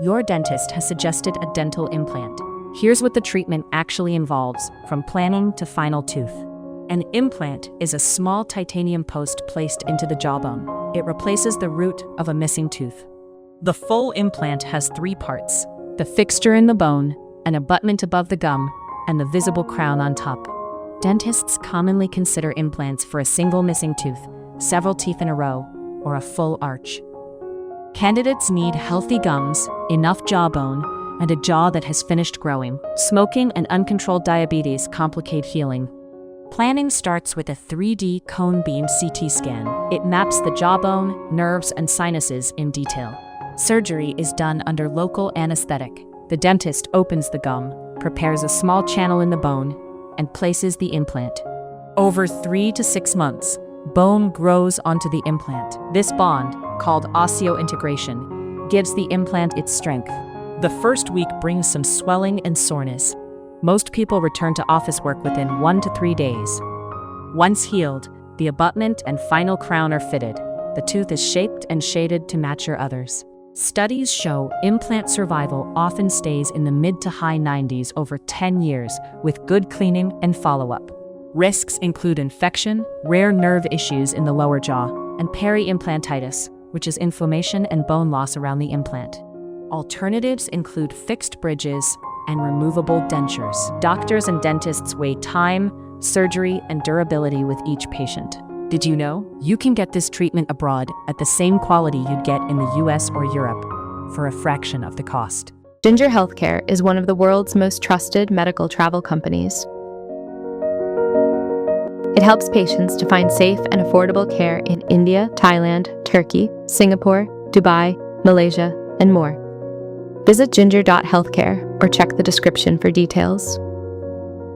Your dentist has suggested a dental implant. Here's what the treatment actually involves, from planning to final tooth. An implant is a small titanium post placed into the jawbone. It replaces the root of a missing tooth. The full implant has 3 parts: the fixture in the bone, an abutment above the gum, and the visible crown on top. Dentists commonly consider implants for a single missing tooth, several teeth in a row, or a full arch. Candidates need healthy gums, enough jawbone, and a jaw that has finished growing. Smoking and uncontrolled diabetes complicate healing. Planning starts with a 3D cone beam CT scan. It maps the jawbone, nerves, and sinuses in detail. Surgery is done under local anesthetic. The dentist opens the gum, prepares a small channel in the bone, and places the implant. Over 3 to 6 months, bone grows onto the implant. This bond, called osseointegration, gives the implant its strength. The first week brings some swelling and soreness. Most people return to office work within 1 to 3 days. Once healed, the abutment and final crown are fitted. The tooth is shaped and shaded to match your others. Studies show implant survival often stays in the mid to high 90s over 10 years, with good cleaning and follow-up. Risks include infection, rare nerve issues in the lower jaw, and peri-implantitis, which is inflammation and bone loss around the implant. Alternatives include fixed bridges and removable dentures. Doctors and dentists weigh time, surgery, and durability with each patient. Did you know? You can get this treatment abroad at the same quality you'd get in the US or Europe for a fraction of the cost. Ginger Healthcare is one of the world's most trusted medical travel companies. It helps patients to find safe and affordable care in India, Thailand, Turkey, Singapore, Dubai, Malaysia, and more. Visit ginger.healthcare or check the description for details.